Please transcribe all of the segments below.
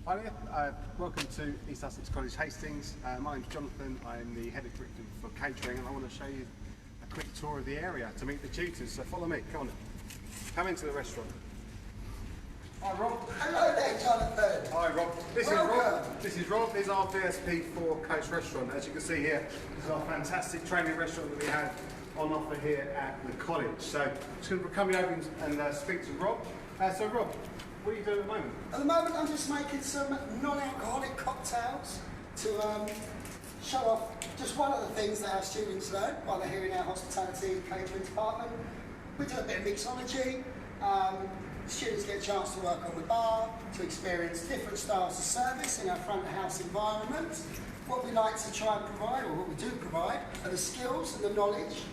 Hi there, welcome to East Sussex College Hastings. My name's Jonathan, I'm the head of curriculum for catering, and I want to show you a quick tour of the area to meet the tutors, so follow me, come on. Come into the restaurant. Hi Rob. Hello there, Jonathan. Hi Rob. This is Rob, this is our VSP for Coast Restaurant. As you can see here, this is our fantastic training restaurant that we have on offer here at the college. So I'm just going to come over and speak to Rob. So Rob, what are you doing at the moment? At the moment I'm just making some non-alcoholic cocktails to show off just one of the things that our students learn while they're here in our Hospitality and Catering department. We do a bit of mixology. Students get a chance to work on the bar, to experience different styles of service in our front of house environment. What we like to try and provide, or what we do provide, are the skills and the knowledge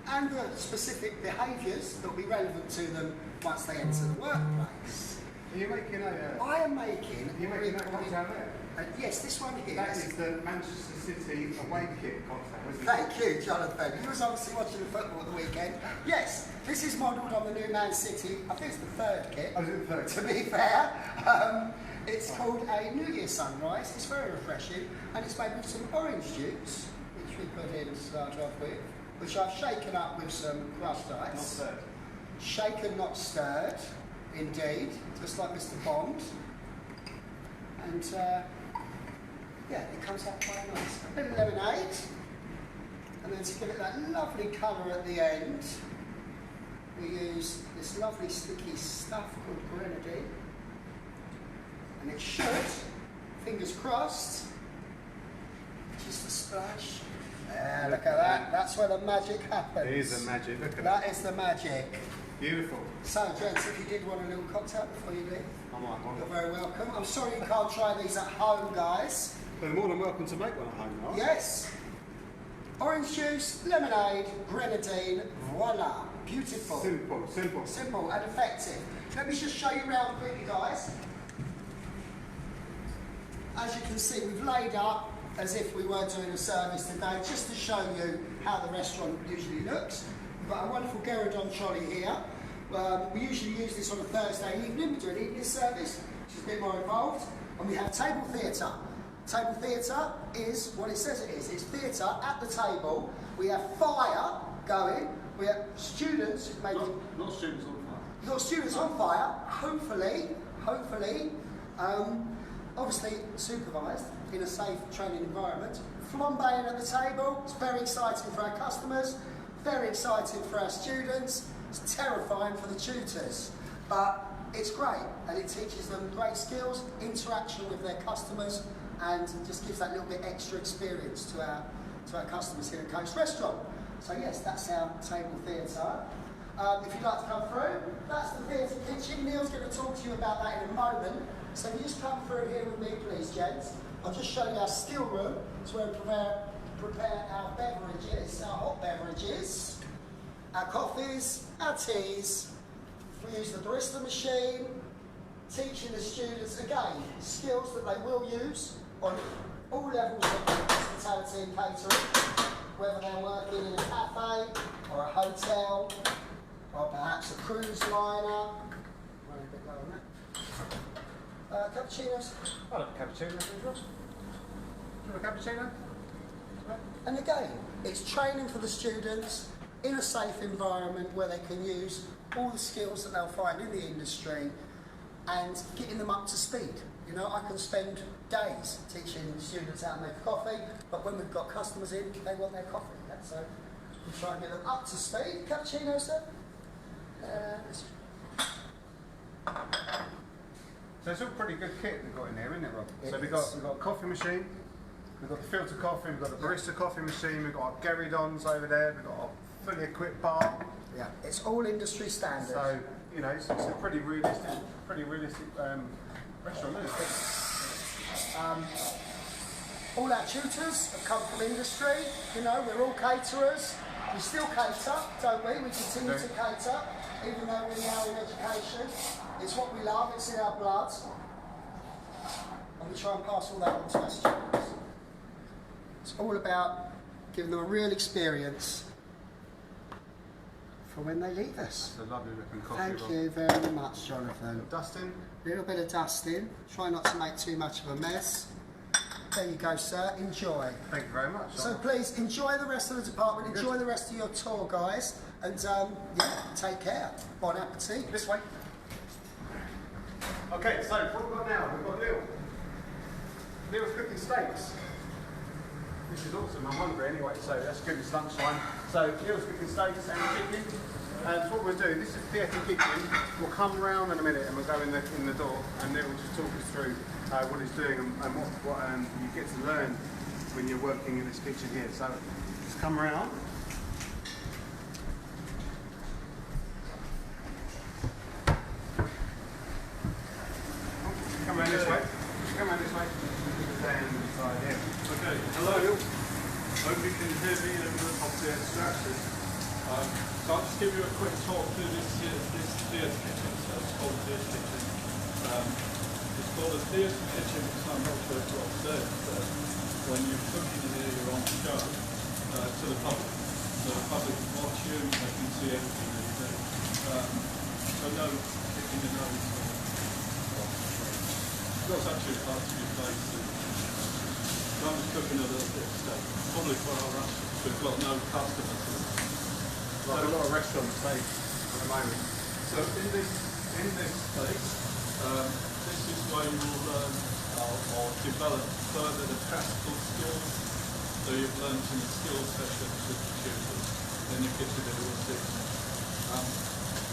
and the specific behaviours that will be relevant to them once they enter the workplace. Are you making a... I am making... Are you making that cocktail there? Yes, this one here. That is the Manchester City away kit cocktail, isn't it? Thank you, Jonathan. You was obviously watching the football at the weekend. Yes, this is modelled on the new Man City, I think it's the third kit. Oh, is it the third? To be fair. It's called a New Year Sunrise. It's very refreshing, and it's made with some orange juice, which we put in to start off with, which I've shaken up with some crushed ice. Not stirred. Shaken, not stirred, indeed, just like Mr. Bond. And yeah, it comes out quite nice. A bit of lemonade, and then to give it that lovely colour at the end, we use this lovely sticky stuff called grenadine. And it should, fingers crossed, just a splash. Yeah, look at that. That's where the magic happens. It is the magic, look at that. That is the magic. Beautiful. So, gents, if you did want a little cocktail before you leave, You're very welcome. I'm sorry you can't try these at home, guys. They're more than welcome to make one at home, right? Yes. Orange juice, lemonade, grenadine, voila. Beautiful. Simple, simple. Simple and effective. Let me just show you around quickly, guys. As you can see, we've laid up as if we were doing a service today, just to show you how the restaurant usually looks. We've got a wonderful Gueridon trolley here. We usually use this on a Thursday evening. We do an evening service, which is a bit more involved. And we have table theatre. Table theatre is what it says it is. It's theatre at the table. We have fire going. We have students making... Not students on fire. Not students on fire, hopefully, obviously supervised in a safe training environment. Flambeing at the table, it's very exciting for our customers, very exciting for our students, it's terrifying for the tutors, but it's great and it teaches them great skills, interaction with their customers, and just gives that little bit extra experience to our customers here at Coast Restaurant. So yes, that's our table theatre. If you'd like to come through, that's the theatre kitchen. Neil's going to talk to you about that in a moment. So if you just come through here with me, please, gents. I'll just show you our still room. It's where we prepare our beverages, our hot beverages, our coffees, our teas. We use the Barista machine, teaching the students, again, skills that they will use on all levels of hospitality and catering, whether they're working in a cafe or a hotel, or perhaps a cruise liner. Running a bit low on that. Cappuccinos. I'll have a cappuccino, please, Ross. Do you want a cappuccino? And again, it's training for the students in a safe environment where they can use all the skills that they'll find in the industry and getting them up to speed. You know, I can spend days teaching students how to make coffee, but when we've got customers in, they want their coffee. So we try and get them up to speed. Cappuccino, sir? So it's all pretty good kit we've got in there, isn't it, Rob? So we've got a coffee machine, we've got the filter coffee, we've got the Barista coffee machine, we've got our Gueridons over there, we've got our fully equipped bar. Yeah, it's all industry standard. So, you know, it's a pretty realistic restaurant, isn't it? All our tutors have come from industry, you know, we're all caterers. We still cater, don't we? We continue to cater, even though we're now in education. It's what we love, it's in our blood. And we try and pass all that on to our students. It's all about giving them a real experience for when they leave us. It's a lovely looking coffee. Thank you very much, Jonathan. Dustin. A little bit of dusting. Try not to make too much of a mess. There you go, sir. Enjoy. Thank you very much. So please enjoy the rest of the department. Enjoy the rest of your tour, guys. And yeah, take care. Bon appetit. This way. Okay, so what we've got now, we've got Neil. Neil's cooking steaks. This is awesome, I'm hungry anyway, so that's good, it's lunchtime. So Neil's cooking steaks and chicken. And what we'll do, this is Theatre Kitchen. We'll come round in a minute and we'll go in the door and Neil will just talk us through what he's doing and what you get to learn when you're working in this kitchen here. So just come around. Come around this way. Come around this way. And side here. Okay, hello. Hope you can hear me and off the extraction. So I'll just give you a quick talk through this theatre kitchen. So it's called a theatre kitchen. It's called a theatre kitchen because I'm not sure it's upstairs. But when you're cooking in here, you're on the show to the public. So the public can watch you, they can see everything that you do. So no picking the nose. That's actually part of your place. So I'm just cooking a little bit of steak. Probably for our restaurants. We've got no customers. Like a lot of restaurants say at the moment. So in this place, this is where you will learn or develop further the practical skills. So you've learned in the skills sessions with the tutors. Then you get to do all this.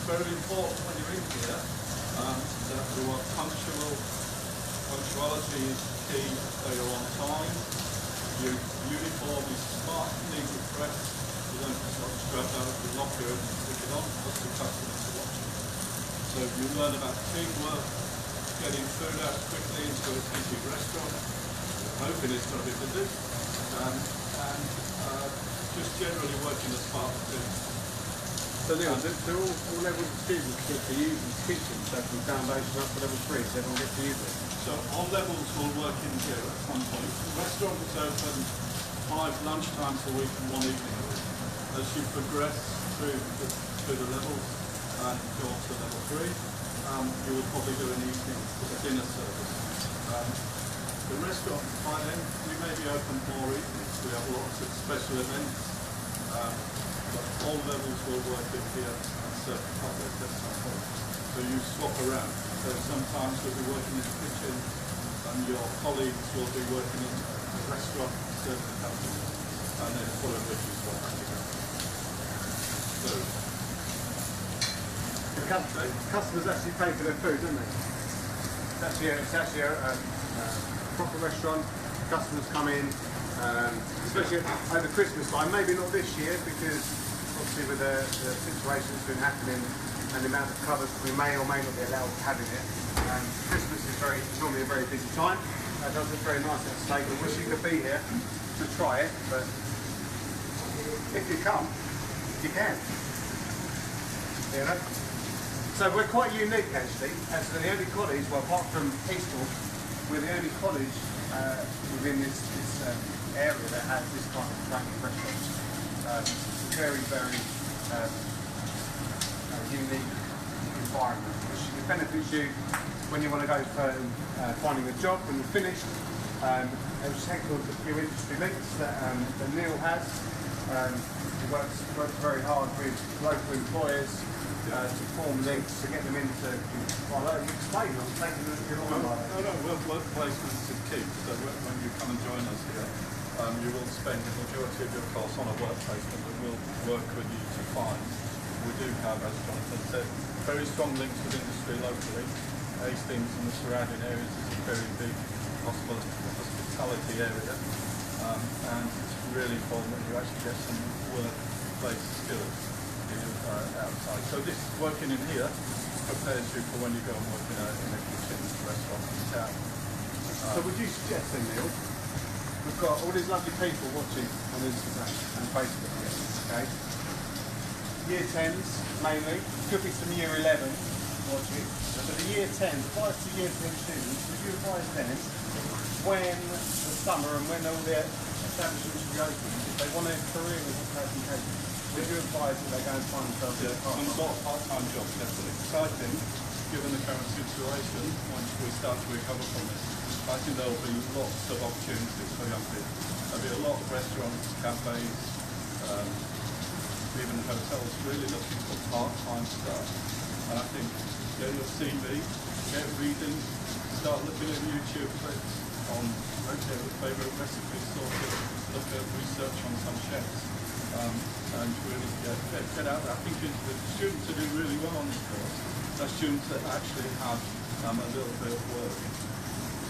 Very important when you're in here that you are punctual. Punctuality is key, so you're on time. Your uniform is smart, neatly pressed. You don't just not strap out of the locker and stick it on, because the customers are watching. So you learn about teamwork, getting food out quickly into a busy restaurant. I'm hoping it's going to be busy. And just generally working as part of the team. So Neil, they're all levels of students get to use this kitchen, so from foundation up to level 3, so everyone gets to use it. So all levels will work in here at some point. The restaurant is open 5 lunchtimes a week and 1 evening a week. As you progress through the levels and go on to level 3, you will probably do an evening for the dinner service. The restaurant, by then, we may be open more evenings. We have lots of special events. But all levels will work in here and serve the public at some point. So you swap around. So sometimes you'll be working in the kitchen and your colleagues will be working in the restaurant serving the customers. And then follow with you swap together. So The customers actually pay for their food, don't they? It's actually a proper restaurant. Customers come in, especially over Christmas time. Maybe not this year because obviously with the situation that's been happening and the amount of covers we may or may not be allowed having it. Christmas is normally a very busy time. That does look very nice at steak. I wish you could be here to try it, but if you come, you can. You know? So we're quite unique actually, as the only college, well apart from Eastwood, we're the only college within this area that has this kind of training restaurants. It's a very, very unique environment, which benefits you when you want to go for finding a job when you're finished. It was checked on a few industry links that Neil has. He works very hard with local employers to form links to get them into. Well, you explain. I'm taking it all on. No, workplace is key. So when you come and join us here, you will spend the majority of your course on a workplace that will work with you to find. We do have, as Jonathan said, very strong links with industry locally. Hastings and the surrounding areas is a very big hospitality area, and it's really important that you actually get some workplace skills outside. So this working in here prepares you for when you go and work in a kitchen, restaurant, in town. So would you suggest then, Neil, we've got all these lovely people watching on Instagram and Facebook here, okay? Year 10s mainly, could be some year 11 watching. So the year 10s, advice to year 10 students, would you advise them when the summer and when all the establishments reopen, if they want a career in hospitality and catering, would you advise that they go and find themselves Yeah, some sort of part-time job, definitely. So I think, given the current situation, once we start to recover from this, I think there will be lots of opportunities for young people. There'll be a lot of restaurants, cafes, even hotels really looking for part-time staff. And I think get your CV, get reading, start looking at YouTube clips on favourite recipes, sort of look at research on some chefs, and really get out there. I think the students who do really well on this course are students that actually have a little bit of work.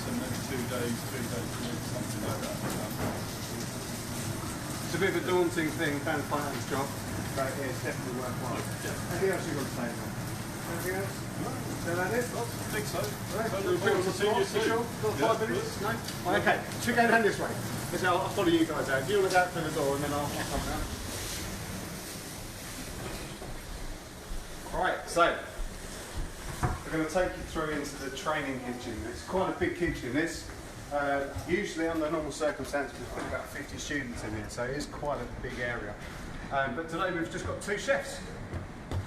So maybe 2 days, 3 days a week, something like that. It's a bit of a daunting thing, trying to find this job, but it's definitely worthwhile. Yeah. Anything else you've got to say, man? Anything else? No. Is that it? I think so. Right. Totally agree. We'll see you soon. Got 5 minutes? No? Okay, should we go down this way? I'll follow you guys out. You want to go out through the door and then I'll come down. Alright, so we're going to take you through into the training kitchen. It's quite a big kitchen, this. Usually under normal circumstances we've got about 50 students in here, so it is quite a big area. But today we've just got 2 chefs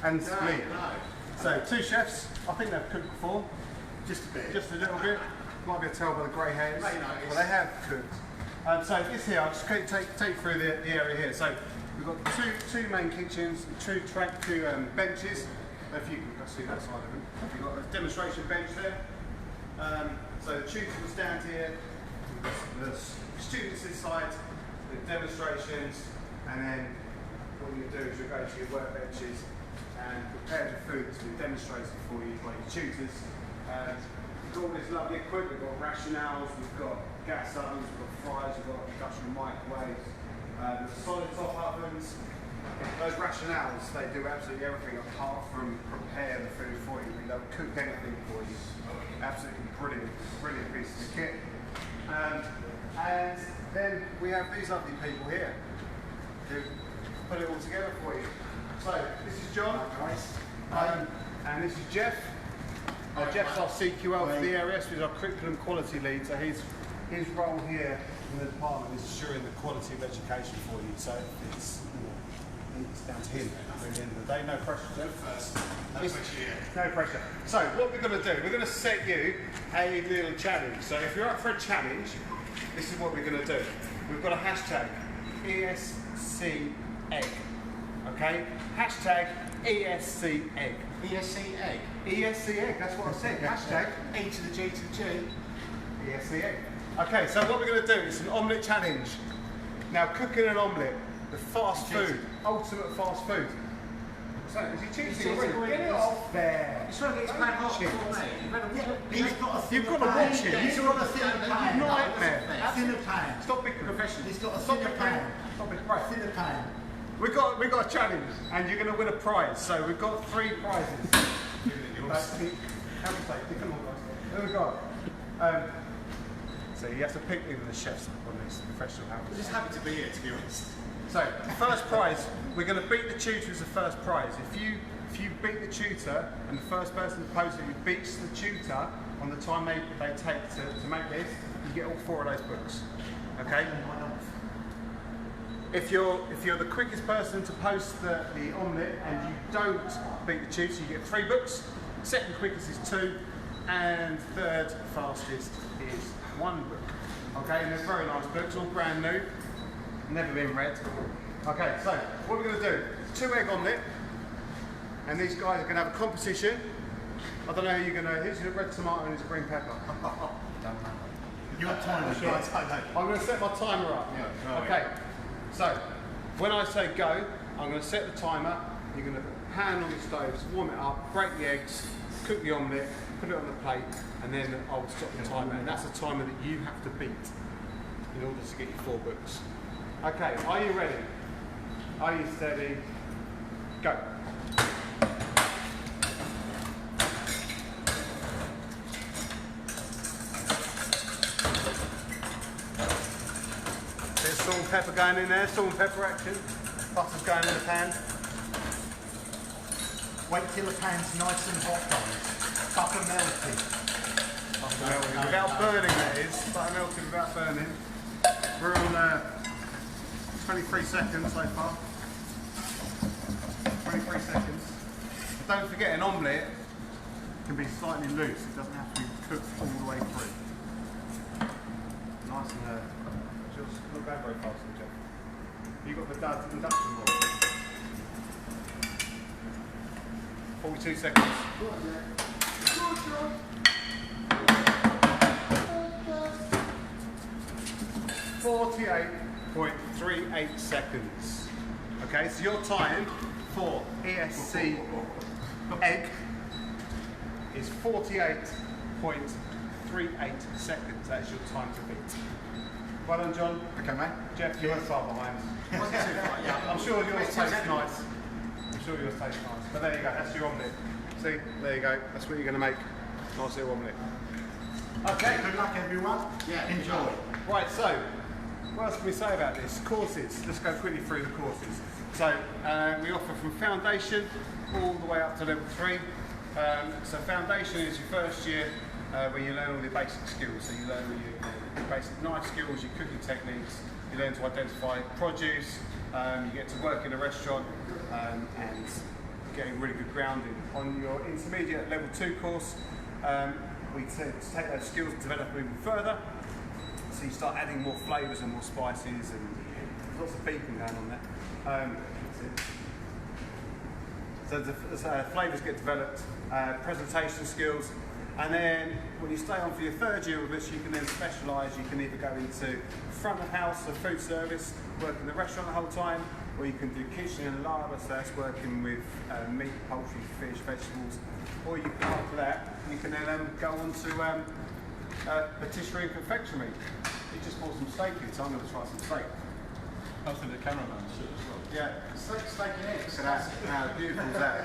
and me. So 2 chefs, I think they've cooked before. Just a bit. Just a little bit. Might be able to tell by the grey hairs. May notice. Well, they have cooked. So this here, I'll just take you through the area here. So we've got two main kitchens, two benches. If you can see that side of them. We've got a demonstration bench there. So the tutor stands here, the students inside, the demonstrations, and then what you do is you go to your workbenches and prepare the food to be demonstrated for you by your tutors. We've got all this lovely equipment. We've got rationales, we've got gas ovens, we've got fryers, we've got industrial microwaves, solid top ovens. Those rationales, they do absolutely everything apart from prepare the food for you. They'll cook anything for you. Absolutely brilliant, brilliant pieces of kit. And then we have these lovely people here who put it all together for you. So this is John, and this is Jeff. Jeff's our CQL for the area, so he's our curriculum quality lead. So his role here in the department is ensuring the quality of education for you. So it's down to him at the end of the day. No pressure, Jeff. No pressure. So what we're going to do, we're going to set you a little challenge. So if you're up for a challenge, this is what we're going to do. We've got a hashtag, ESC egg. Okay? Hashtag ESC egg. ESC egg. ESC egg, that's what I said. Hashtag E to the G to the G. ESC egg. Okay, so what we're going to do is an omelette challenge. Now, cooking an omelette, the fast food, ultimate fast food. So, is he cheating already? Get it off there. He's trying to get his pan hot for me. You've got to watch it. He's got a thinner pan. Nightmare. Thinner pan. Stop being professional. He's got a thinner pan. Stop it. Right. Thinner pan. We've got a challenge, and you're going to win a prize. So we've got 3 prizes. There we go. So you have to pick either the chefs on this professional house. I'm just happy to be here, to be honest. So the first prize, we're going to beat the tutor as the first prize. If you beat the tutor and the first person to post it who beats the tutor on the time they take to make this, you get all 4 of those books. Okay? If you're the quickest person to post the omelette and you don't beat the tutor, you get 3 books. Second quickest is 2, and third fastest is 1 book. Okay, and they're very nice books, all brand new, never been read. Okay, so what we're going to do, 2 egg omelette, and these guys are going to have a competition. I don't know who you're going to, who's a red tomato and who's a green pepper? Your timer, guys. I'm going to set my timer up. Yeah, right. Okay, so when I say go, I'm going to set the timer. You're going to put a pan on the stove, warm it up, break the eggs, cook the omelette, put it on the plate, and then I'll stop the timer. And that's a timer that you have to beat in order to get your 4 books. Okay, are you ready? Are you steady? Go. There's salt and pepper going in there, salt and pepper action. Butter's going in the pan. Wait till the pan's nice and hot, guys. Butter melted. Butter melted without burning, that is. Butter melted without burning. We're on 23 seconds so far. 23 seconds. But don't forget, an omelette can be slightly loose. It doesn't have to be cooked all the way through. Nice and just not going very fast, Jeff. You got the induction board. 42 seconds. 48.38 seconds. Okay, so your time for ESC egg is 48.38 seconds. That's your time to beat. Well done, John. Okay, mate. Jeff, you're far behind. I'm sure yours tastes nice. I'm sure yours tastes nice. But there you go, that's your omelette. See, there you go. That's what you're going to make. Nice little omelette. Okay. Good luck, everyone. Yeah, enjoy. Right, so what else can we say about this? Courses. Let's go quickly through the courses. So we offer from foundation all the way up to level 3. So foundation is your first year where you learn all the basic skills. So you learn all your basic knife skills, your cooking techniques. You learn to identify produce. You get to work in a restaurant and getting really good grounding. On your intermediate level 2 course, we tend to take those skills and develop them even further. So you start adding more flavours and more spices, and there's lots of beeping going on there. So the flavours get developed, presentation skills, and then when you stay on for your 3rd year of this, you can then specialise. You can either go into front of house, so food service, work in the restaurant the whole time, or you can do kitchen and larder, so that's working with meat, poultry, fish, vegetables, or you can, after that, you can then go on to patisserie and confectionery. You just bought some steak in, so I'm going to try some steak. I think the cameraman should as well. Yeah, steak and eggs. Look at that. How beautiful is that?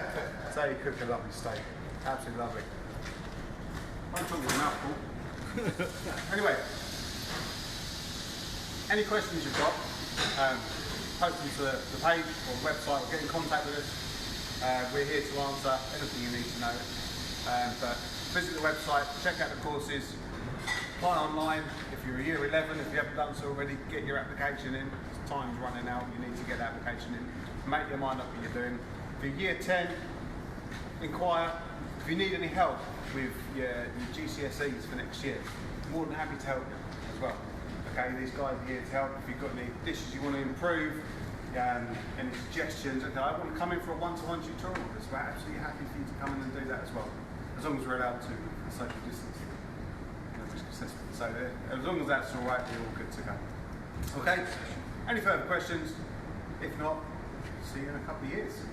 That's how you cook a lovely steak. Absolutely lovely. I'm talking with a mouthful. Anyway, any questions you've got, post them to the page or the website, or get in contact with us. We're here to answer anything you need to know. But visit the website, check out the courses, apply online. If you're a year 11, if you haven't done so already, get your application in. Time's running out, you need to get the application in. Make your mind up what you're doing. For year 10, inquire. If you need any help with your GCSEs for next year, more than happy to help you as well. Okay, these guys are here to help. If you've got any dishes you want to improve, any suggestions, okay, I want to come in for a one-to-one tutorial. We're absolutely happy for you to come in and do that as well, as long as we're allowed to social distancing. So as long as that's all right, we're all good to go. Okay, any further questions? If not, see you in a couple of years.